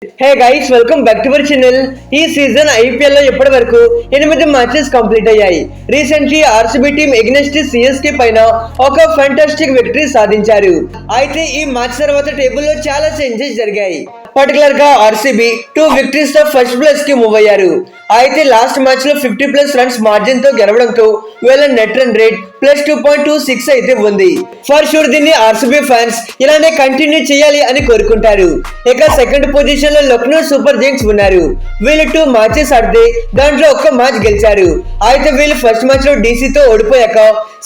Hey guys, welcome back to our channel. ఈ season IPL లో ఇప్పటి వరకు 8 మ్యాచెస్ కంప్లీట్ అయ్యాయి. Recently RCB team against CSK పైన ఒక ఫ్యాంటాస్టిక్ విక్టరీ సాధించారు. అయితే ఈ మ్యాచ్ తర్వాత టేబుల్ లో చాలా చేంజెస్ జరిగాయి. పర్టికులర్ గా ఆర్సీబీ 2 విక్టరీస్ తో ఫస్ట్ ప్లేస్ కి మూవ్ అయ్యారు. అయితే లాస్ట్ మ్యాచ్ లో 50+ రన్స్ మార్జిన్ తో గెలవడంతో వీళ్ళ నెట్ రన్ రేట్ +2.26 అయితే ఉంది. ఫర్ షూర్ దీన్ని ఆర్సీబీ ఫ్యాన్స్ ఇలానే కంటిన్యూ చేయాలి అని కోరుకుంటారు. ఇక సెకండ్ పొజిషన్ లో లక్నో సూపర్ జైంట్స్ ఉన్నారు. వీళ్ళు 2 మ్యాచెస్ ఆడితే దాంట్లో ఒక్క మ్యాచ్ గెలిచారు. అయితే వీళ్ళు ఫస్ట్ మ్యాచ్ లో డీసీతో ఓడిపోయాక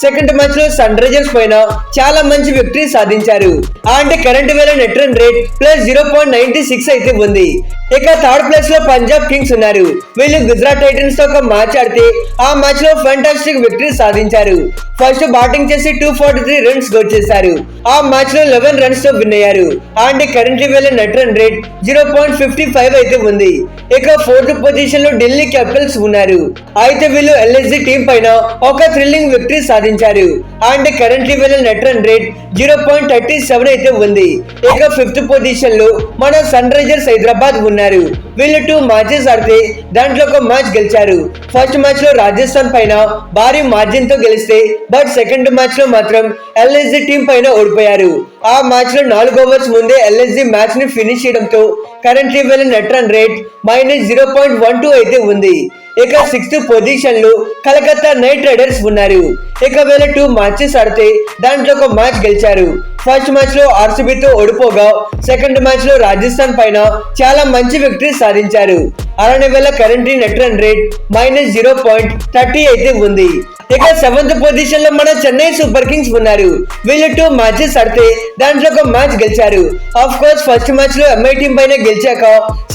సెకండ్ మ్యాచ్ లో సన్ రైజర్స్ పైన చాలా మంచి విక్టరీ సాధించారు. అంటే కరెంట్ వీళ్ళ నెట్ రన్ రేట్ +0.96 అయితే ఉంది. ఇక థర్డ్ ప్లేస్ లో పంజాబ్ కింగ్స్ ఉన్నారు. వీళ్ళు గుజరాత్ టైటన్స్ తో ఒక మ్యాచ్ ఆడితే ఆ మ్యాచ్ లో ఫ్యాంటాస్టిక్ విక్టరీ సాధించారు. ఫస్ట్ బ్యాటింగ్ చేసి 243 రన్స్ స్కోర్ చేశారు. ఆ మ్యాచ్ లో 11 రన్స్ తో విన్ అయ్యారు. అండ్ కరెంట్లీ వీళ్ళ నెట్ రన్ రేట్ 0.55 అయితే ఉంది. ఇక ఫోర్త్ పొజిషన్ లో ఢిల్లీ క్యాపిటల్స్ ఉన్నారు. అయితే వీళ్ళు ఎల్ఎస్జీ టీం పైన ఒక థ్రిల్లింగ్ విక్టరీ సాధించారు. అండ్ కరెంట్లీ వీళ్ళ నెట్ రన్ రేట్ 0.37 అయితే ఉంది. ఇక ఫిఫ్త్ పొజిషన్ లో మన సన్ రైజర్స్ హైదరాబాద్ ఉన్నారు. వీళ్ళు 2 మ్యాచెస్ ఆడితే దాంట్లో ఒక మ్యాచ్ గెలిచారు. ఫస్ట్ మ్యాచ్ లో రాజస్థాన్ పైన భారీ మార్జిన్ తో గెలిస్తే బట్ సెకండ్ మ్యాచ్ లో మాత్రం ఎల్ఎస్జీ టీం పైన ఓడిపోయారు. ఆ మ్యాచ్ లో 4 ఓవర్స్ ముందే ఎల్ఎస్జీ మ్యాచ్ ని ఫినిష్ చేయడంతో కరెంట్లీ వీళ్ళ నెట్ రన్ రేట్ -0.12 అయితే ఉంది. ఇక సిక్స్త్ పొజిషన్ లో కలకత్తా నైట్ రైడర్స్ ఉన్నారు. ఇక వీళ్ళ 2 మ్యాచెస్ ఆడితే దాంట్లో ఒక మ్యాచ్ గెలిచారు. ఫస్ట్ మ్యాచ్ లో ఆర్సీబీతో ఓడిపోగా సెకండ్ మ్యాచ్ లో రాజస్థాన్ పైన చాలా మంచి విక్టరీ సాధించారు. అలానే వీళ్ళ కరెంట్లీ నెట్ రన్ రేట్ -0.30 అయితే ఉంది. ఇక సెవెంత్ పొజిషన్ లో మన చెన్నై సూపర్ కింగ్స్ ఉన్నారు. వీళ్ళు 2 మ్యాచెస్ ఆడితే దాంట్లో ఒక మ్యాచ్ గెలిచారు. ఆఫ్ కోర్స్ ఫస్ట్ మ్యాచ్ లో ఎంఐ టీం పైన గెలిచాక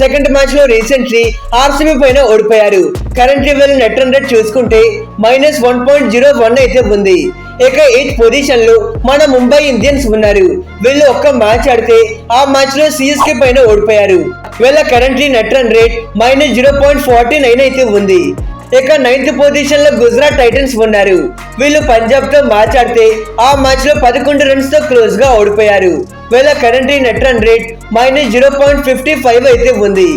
సెకండ్ మ్యాచ్ లో రీసెంట్లీ ఆర్సీబీ పైన ఓడిపోయారు. కరెంట్లీ వీళ్ళ నెట్ రన్ రేట్ చూసుకుంటే -1.01 అయితే ఉంది. ఇక 8th పొజిషన్ లో మన ముంబై ఇండియన్స్ ఉన్నారు. వీళ్ళు ఒక్క మ్యాచ్ ఆడితే ఆ మ్యాచ్ లో సిఎస్కే పైన ఓడిపోయారు. వీళ్ళ కరెంట్లీ నెట్ రన్ రేట్ -0.49 అయితే ఉంది. ఇక 9th పొజిషన్ లో గుజరాత్ టైటన్స్ ఉన్నారు. వీళ్ళు పంజాబ్ తో మ్యాచ్ ఆడితే ఆ మ్యాచ్ లో 11 రన్స్ తో క్లోజ్ గా ఓడిపోయారు. వీళ్ళ కరెంట్లీ నెట్ రన్ రేట్ -0.55 అయితే ఉంది.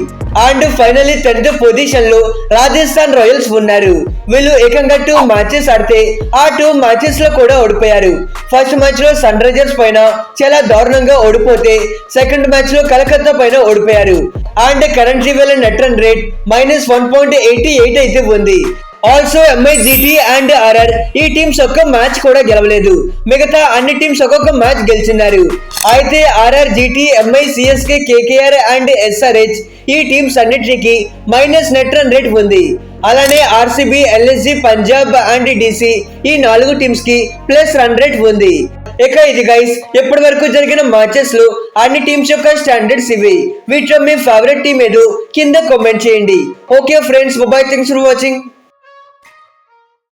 అండ్ ఫైనల్లీ 10th పొజిషన్ లో రాజస్థాన్ రాయల్స్ ఉన్నారు. వీళ్ళు ఏకంగా 2 మ్యాచెస్ ఆడితే ఆ 2 మ్యాచెస్ లో కూడా ఓడిపోయారు. ఫస్ట్ మ్యాచ్ లో సన్ రైజర్స్ పైన చాలా దారుణంగా ఓడిపోతే సెకండ్ మ్యాచ్ లో కలకత్తా పైన ఓడిపోయారు. అండ్ కరెంట్లీ వీళ్ళ నెట్ రన్ రేట్ -1.88 అయితే ఉంది. Also MI GT and RR ఈ టీమ్స్ ఒక్క మ్యాచ్ కూడా గెలవలేదు. మిగతా అన్ని టీమ్స్ ఒక్కొక్క మ్యాచ్ గెలిచినారు. అయితే RR, GT, MI, CSK, KKR and SRH ఈ టీమ్స్ అన్నిటికీ మైనస్ నెట్ రన్ రేట్ ఉంది. అలానే RCB, LSG, Punjab and DC ఈ 4 టీమ్స్ కి ప్లస్ రన్ రేట్ ఉంది. ఇక ఇది గైస్ ఇప్పటి వరకు జరిగిన మ్యాచెస్ లో అన్ని టీమ్స్ యొక్క స్టాండర్డ్స్ ఇవి. వీటిలో మీ ఫేవరెట్ టీమ్ ఏదో కింద కామెంట్ చేయండి. Okay friends, bye, thanks for watching.